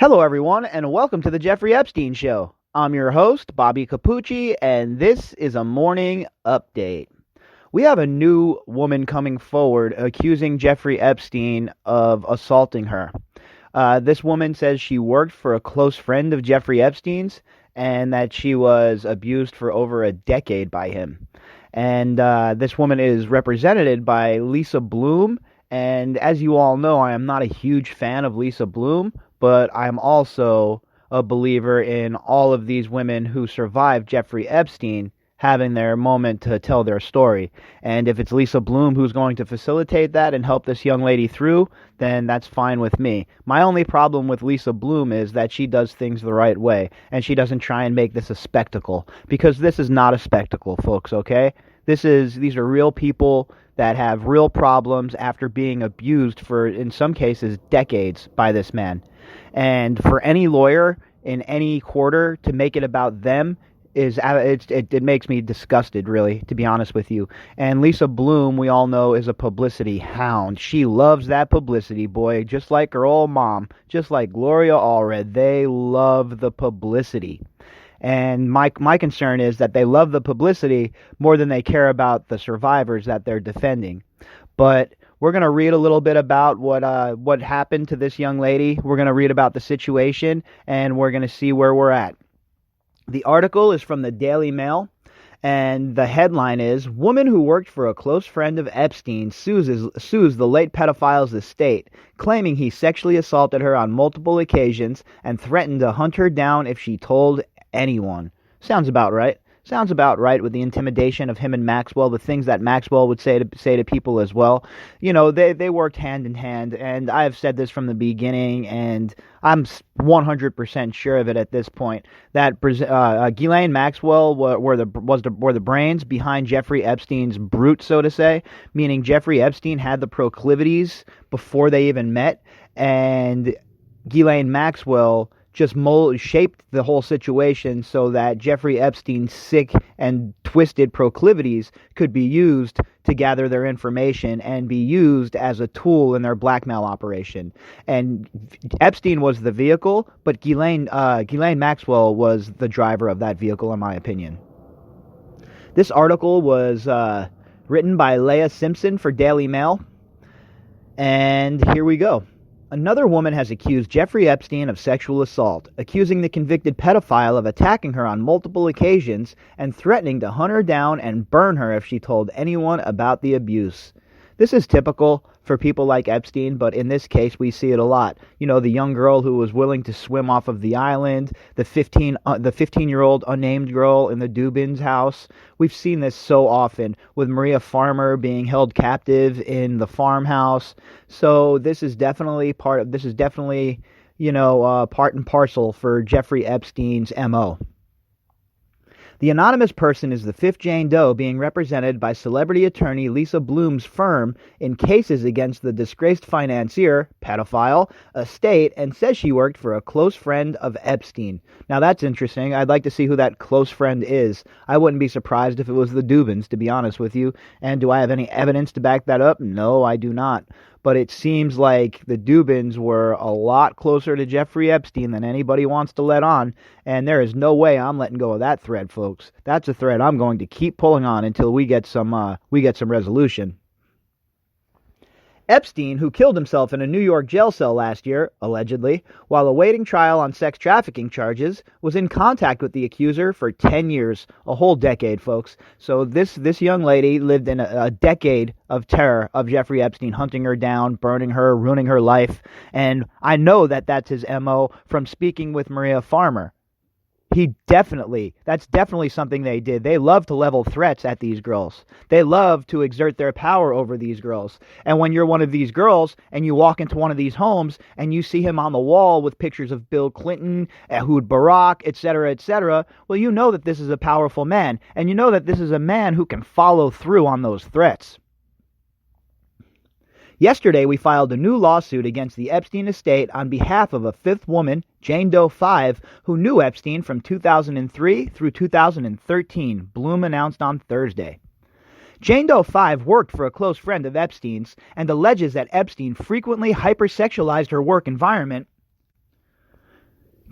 Hello, everyone, and welcome to the Jeffrey Epstein Show. I'm your host, Bobbycapucci, and this is a morning update. We have a new woman coming forward accusing Jeffrey Epstein of assaulting her. This woman says she worked for a close friend of Jeffrey Epstein's and that she was abused for over a decade by him. And this woman is represented by Lisa Bloom. And as you all know, I am not a huge fan of Lisa Bloom, but I'm also a believer in all of these women who survived Jeffrey Epstein having their moment to tell their story. And if it's Lisa Bloom who's going to facilitate that and help this young lady through, then that's fine with me. My only problem with Lisa Bloom is that she does things the right way, and she doesn't try and make this a spectacle, because this is not a spectacle, folks, okay? These are real people that have real problems after being abused for, in some cases, decades by this man. And for any lawyer in any quarter to make it about them it makes me disgusted, really, to be honest with you. And Lisa Bloom, we all know, is a publicity hound. She loves that publicity, boy, just like her old mom, just like Gloria Allred. They love the publicity. And my concern is that they love the publicity more than they care about the survivors that they're defending. But we're going to read a little bit about what happened to this young lady. We're going to read about the situation, and we're going to see where we're at. The article is from the Daily Mail, and the headline is, "Woman who worked for a close friend of Epstein sues the late pedophile's estate, claiming he sexually assaulted her on multiple occasions and threatened to hunt her down if she told anyone." Sounds about right. Sounds about right with the intimidation of him and Maxwell, the things that Maxwell would say to people as well. You know, they worked hand in hand, and I've said this from the beginning, and I'm 100% sure of it at this point, that Ghislaine Maxwell were the brains behind Jeffrey Epstein's brute, so to say, meaning Jeffrey Epstein had the proclivities before they even met, and Ghislaine Maxwell just shaped the whole situation so that Jeffrey Epstein's sick and twisted proclivities could be used to gather their information and be used as a tool in their blackmail operation. And Epstein was the vehicle, but Ghislaine Maxwell was the driver of that vehicle, in my opinion. This article was written by Leah Simpson for Daily Mail, and here we go. Another woman has accused Jeffrey Epstein of sexual assault, accusing the convicted pedophile of attacking her on multiple occasions and threatening to hunt her down and burn her if she told anyone about the abuse. This is typical for people like Epstein, but in this case we see it a lot. You know, the young girl who was willing to swim off of the island, the 15-year-old unnamed girl in the Dubin's house. We've seen this so often with Maria Farmer being held captive in the farmhouse. So this is definitely part and parcel for Jeffrey Epstein's MO. The anonymous person is the fifth Jane Doe being represented by celebrity attorney Lisa Bloom's firm in cases against the disgraced financier, pedophile, estate, and says she worked for a close friend of Epstein. Now that's interesting. I'd like to see who that close friend is. I wouldn't be surprised if it was the Dubins, to be honest with you. And do I have any evidence to back that up? No, I do not. But it seems like the Dubins were a lot closer to Jeffrey Epstein than anybody wants to let on, and there is no way I'm letting go of that thread, folks. That's a thread I'm going to keep pulling on until we get some resolution. Epstein, who killed himself in a New York jail cell last year, allegedly, while awaiting trial on sex trafficking charges, was in contact with the accuser for 10 years, a whole decade, folks. So this young lady lived in a decade of terror of Jeffrey Epstein hunting her down, burning her, ruining her life, and I know that that's his MO from speaking with Maria Farmer. That's definitely something they did. They love to level threats at these girls. They love to exert their power over these girls. And when you're one of these girls and you walk into one of these homes and you see him on the wall with pictures of Bill Clinton, Ehud Barak, etc., well, you know that this is a powerful man. And you know that this is a man who can follow through on those threats. Yesterday, we filed a new lawsuit against the Epstein estate on behalf of a fifth woman, Jane Doe 5, who knew Epstein from 2003 through 2013, Bloom announced on Thursday. Jane Doe 5 worked for a close friend of Epstein's and alleges that Epstein frequently hypersexualized her work environment.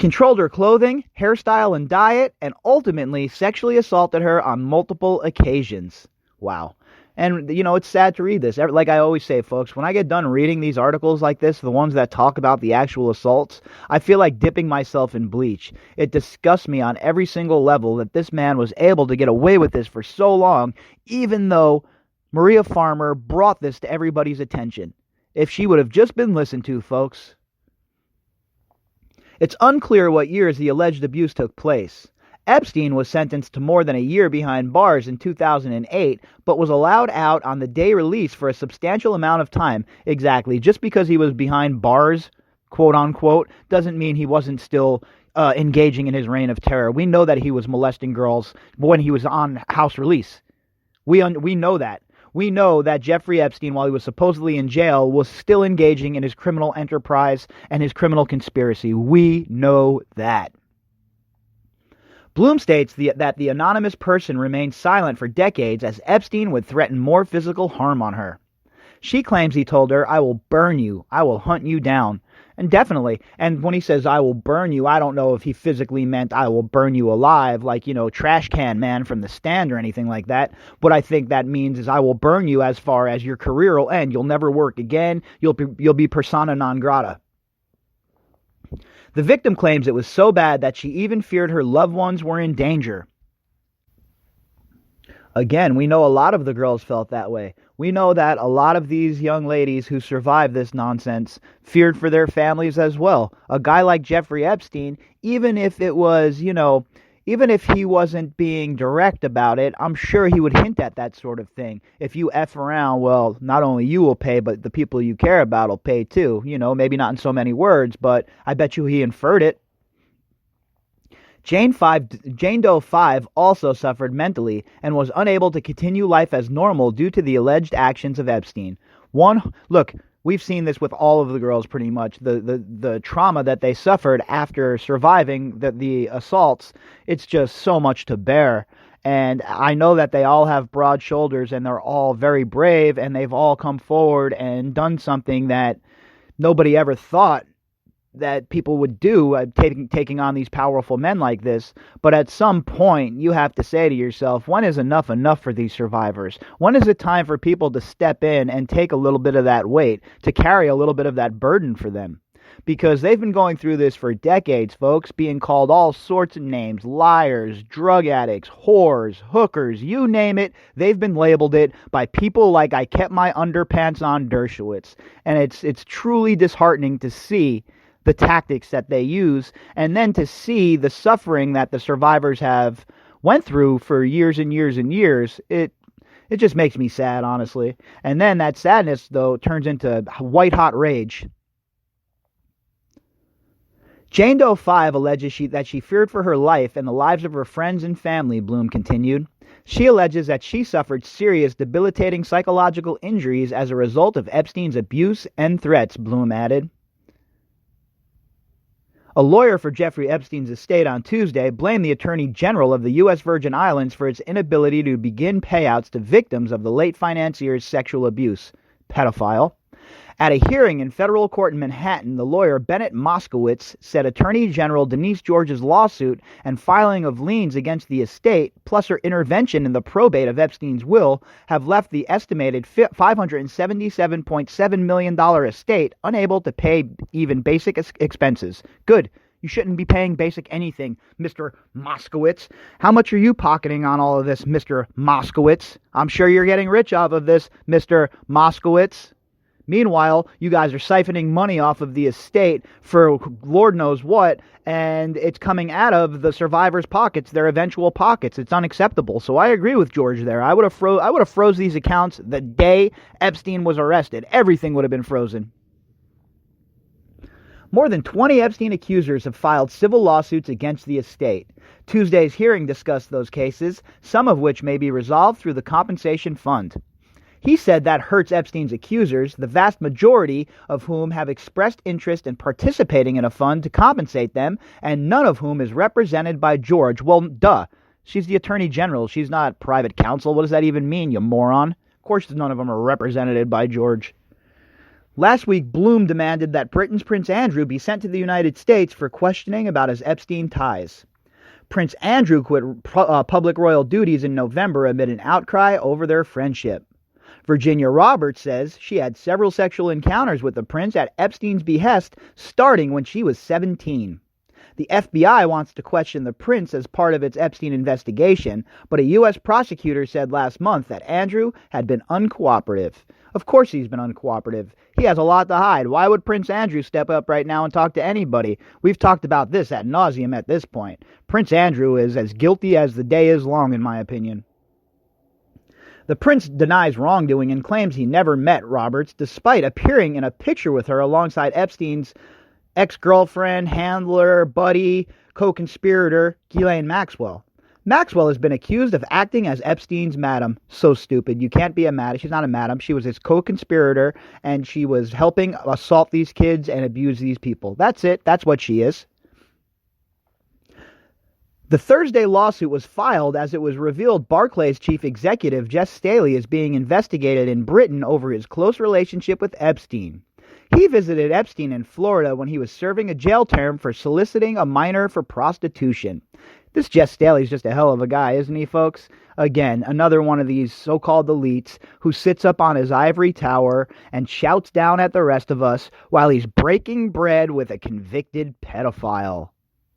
controlled her clothing, hairstyle, and diet, and ultimately sexually assaulted her on multiple occasions. Wow. And, it's sad to read this. Like I always say, folks, when I get done reading these articles like this, the ones that talk about the actual assaults, I feel like dipping myself in bleach. It disgusts me on every single level that this man was able to get away with this for so long, even though Maria Farmer brought this to everybody's attention. If she would have just been listened to, folks. It's unclear what years the alleged abuse took place. Epstein was sentenced to more than a year behind bars in 2008, but was allowed out on the day release for a substantial amount of time. Exactly. Just because he was behind bars, quote unquote, doesn't mean he wasn't still engaging in his reign of terror. We know that he was molesting girls when he was on house release. We know that. We know that Jeffrey Epstein, while he was supposedly in jail, was still engaging in his criminal enterprise and his criminal conspiracy. We know that. Bloom states that the anonymous person remained silent for decades as Epstein would threaten more physical harm on her. She claims he told her, "I will burn you. I will hunt you down." And definitely, and when he says, "I will burn you," I don't know if he physically meant, "I will burn you alive," like, Trash Can Man from The Stand or anything like that. What I think that means is, I will burn you as far as your career will end. You'll never work again. You'll be persona non grata. The victim claims it was so bad that she even feared her loved ones were in danger. Again, we know a lot of the girls felt that way. We know that a lot of these young ladies who survived this nonsense feared for their families as well. A guy like Jeffrey Epstein, even if it was, even if he wasn't being direct about it, I'm sure he would hint at that sort of thing. If you F around, well, not only you will pay, but the people you care about will pay too. Maybe not in so many words, but I bet you he inferred it. Jane Doe 5 also suffered mentally and was unable to continue life as normal due to the alleged actions of Epstein. Look, we've seen this with all of the girls pretty much. The trauma that they suffered after surviving the assaults, it's just so much to bear. And I know that they all have broad shoulders and they're all very brave and they've all come forward and done something that nobody ever thought that people would do, taking on these powerful men like this. But at some point, you have to say to yourself, when is enough for these survivors? When is it time for people to step in and take a little bit of that weight, to carry a little bit of that burden for them? Because they've been going through this for decades, folks, being called all sorts of names: liars, drug addicts, whores, hookers, you name it. They've been labeled it by people like I Kept My Underpants On Dershowitz. And it's truly disheartening to see the tactics that they use, and then to see the suffering that the survivors have went through for years and years and years. It just makes me sad, honestly. And then that sadness, though, turns into white hot rage. Jane Doe 5 alleges that she feared for her life and the lives of her friends and family, Bloom continued. She alleges that she suffered serious, debilitating psychological injuries as a result of Epstein's abuse and threats, Bloom added. A lawyer for Jeffrey Epstein's estate on Tuesday blamed the Attorney General of the U.S. Virgin Islands for its inability to begin payouts to victims of the late financier's sexual abuse. Pedophile. At a hearing in federal court in Manhattan, the lawyer Bennett Moskowitz said Attorney General Denise George's lawsuit and filing of liens against the estate, plus her intervention in the probate of Epstein's will, have left the estimated $577.7 million estate unable to pay even basic expenses. Good. You shouldn't be paying basic anything, Mr. Moskowitz. How much are you pocketing on all of this, Mr. Moskowitz? I'm sure you're getting rich off of this, Mr. Moskowitz. Meanwhile, you guys are siphoning money off of the estate for Lord knows what, and it's coming out of the survivors' pockets, their eventual pockets. It's unacceptable. So I agree with George there. I would have froze these accounts the day Epstein was arrested. Everything would have been frozen. More than 20 Epstein accusers have filed civil lawsuits against the estate. Tuesday's hearing discussed those cases, some of which may be resolved through the compensation fund. He said that hurts Epstein's accusers, the vast majority of whom have expressed interest in participating in a fund to compensate them, and none of whom is represented by George. Well, duh. She's the Attorney General. She's not private counsel. What does that even mean, you moron? Of course none of them are represented by George. Last week, Bloom demanded that Britain's Prince Andrew be sent to the United States for questioning about his Epstein ties. Prince Andrew quit public royal duties in November amid an outcry over their friendship. Virginia Roberts says she had several sexual encounters with the prince at Epstein's behest, starting when she was 17. The FBI wants to question the prince as part of its Epstein investigation, but a U.S. prosecutor said last month that Andrew had been uncooperative. Of course he's been uncooperative. He has a lot to hide. Why would Prince Andrew step up right now and talk to anybody? We've talked about this ad nauseum at this point. Prince Andrew is as guilty as the day is long, in my opinion. The prince denies wrongdoing and claims he never met Roberts, despite appearing in a picture with her alongside Epstein's ex-girlfriend, handler, buddy, co-conspirator, Ghislaine Maxwell. Maxwell has been accused of acting as Epstein's madam. So stupid. You can't be a madam. She's not a madam. She was his co-conspirator, and she was helping assault these kids and abuse these people. That's it. That's what she is. The Thursday lawsuit was filed as it was revealed Barclays chief executive Jess Staley is being investigated in Britain over his close relationship with Epstein. He visited Epstein in Florida when he was serving a jail term for soliciting a minor for prostitution. This Jess Staley's just a hell of a guy, isn't he, folks? Again, another one of these so-called elites who sits up on his ivory tower and shouts down at the rest of us while he's breaking bread with a convicted pedophile.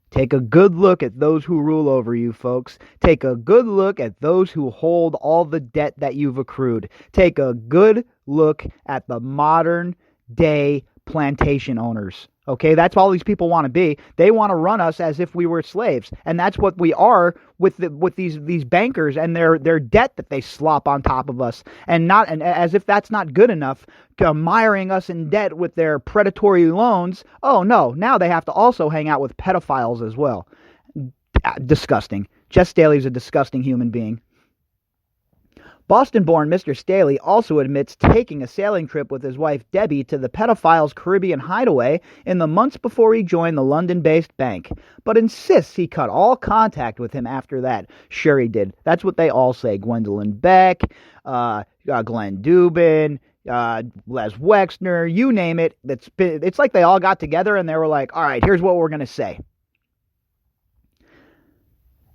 Take a good look at those who rule over you, folks. Take a good look at those who hold all the debt that you've accrued. Take a good look at the modern day plantation owners. Okay, that's all these people want to be. They want to run us as if we were slaves, and that's what we are with these bankers and their debt that they slop on top of us, and as if that's not good enough, miring us in debt with their predatory loans. Oh no, now they have to also hang out with pedophiles as well. Disgusting. Jess Staley's a disgusting human being. Boston-born Mr. Staley also admits taking a sailing trip with his wife Debbie to the pedophile's Caribbean hideaway in the months before he joined the London-based bank, but insists he cut all contact with him after that. Sure he did. That's what they all say. Gwendolyn Beck, Glenn Dubin, Les Wexner, you name it. It's like they all got together and they were like, all right, here's what we're going to say.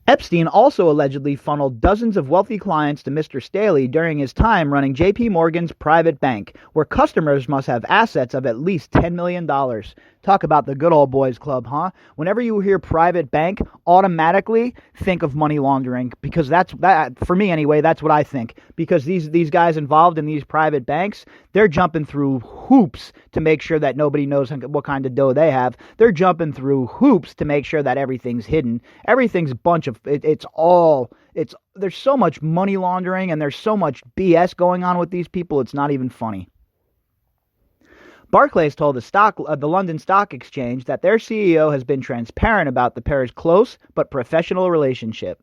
Epstein also allegedly funneled dozens of wealthy clients to Mr. Staley during his time running J.P. Morgan's private bank, where customers must have assets of at least $10 million. Talk about the good old boys club, huh? Whenever you hear private bank, automatically think of money laundering, because that for me anyway, that's what I think. Because these guys involved in these private banks, they're jumping through hoops to make sure that nobody knows what kind of dough they have. They're jumping through hoops to make sure that everything's hidden. Everything's a bunch of there's so much money laundering and there's so much BS going on with these people, it's not even funny. Barclays told the London Stock Exchange that their CEO has been transparent about the pair's close but professional relationship.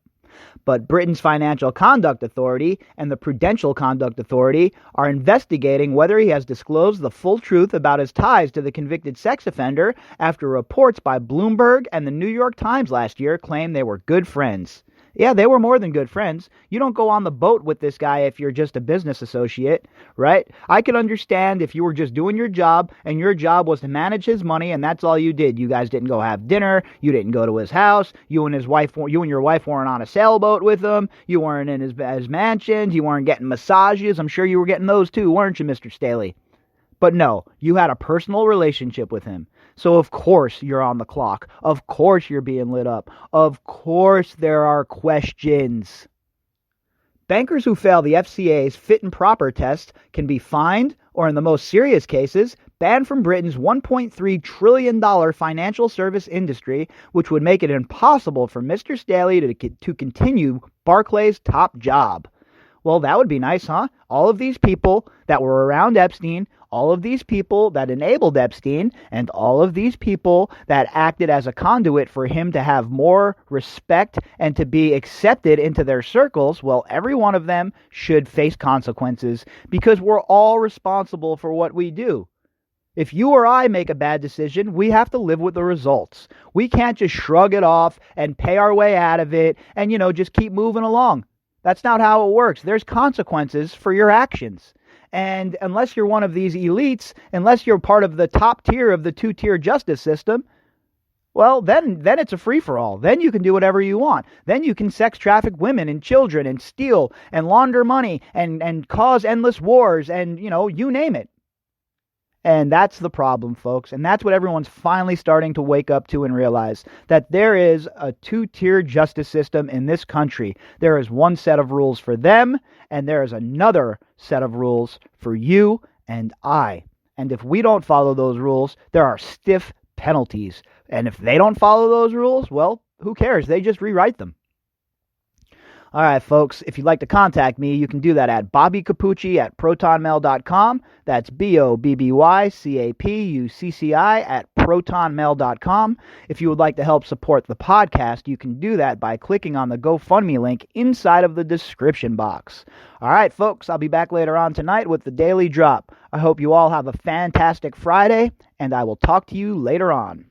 But Britain's Financial Conduct Authority and the Prudential Conduct Authority are investigating whether he has disclosed the full truth about his ties to the convicted sex offender after reports by Bloomberg and the New York Times last year claimed they were good friends. Yeah, they were more than good friends. You don't go on the boat with this guy if you're just a business associate, right? I could understand if you were just doing your job and your job was to manage his money and that's all you did. You guys didn't go have dinner. You didn't go to his house. You and your wife weren't on a sailboat with him. You weren't in his mansions. You weren't getting massages. I'm sure you were getting those too, weren't you, Mr. Staley? But no, you had a personal relationship with him. So of course you're on the clock. Of course you're being lit up. Of course there are questions. Bankers who fail the FCA's fit and proper test can be fined or, in the most serious cases, banned from Britain's $1.3 trillion financial service industry, which would make it impossible for Mr. Staley to continue Barclays' top job. Well, that would be nice, huh? All of these people that were around Epstein, all of these people that enabled Epstein, and all of these people that acted as a conduit for him to have more respect and to be accepted into their circles, well, every one of them should face consequences because we're all responsible for what we do. If you or I make a bad decision, we have to live with the results. We can't just shrug it off and pay our way out of it and, just keep moving along. That's not how it works. There's consequences for your actions. And unless you're one of these elites, unless you're part of the top tier of the two-tier justice system, well, then it's a free-for-all. Then you can do whatever you want. Then you can sex traffic women and children and steal and launder money and cause endless wars and, you name it. And that's the problem, folks. And that's what everyone's finally starting to wake up to and realize, that there is a two-tier justice system in this country. There is one set of rules for them, and there is another set of rules for you and I. And if we don't follow those rules, there are stiff penalties. And if they don't follow those rules, well, who cares? They just rewrite them. All right, folks, if you'd like to contact me, you can do that at bobbycapucci@protonmail.com. That's BOBBYCAPUCCI@protonmail.com. If you would like to help support the podcast, you can do that by clicking on the GoFundMe link inside of the description box. All right, folks, I'll be back later on tonight with the Daily Drop. I hope you all have a fantastic Friday, and I will talk to you later on.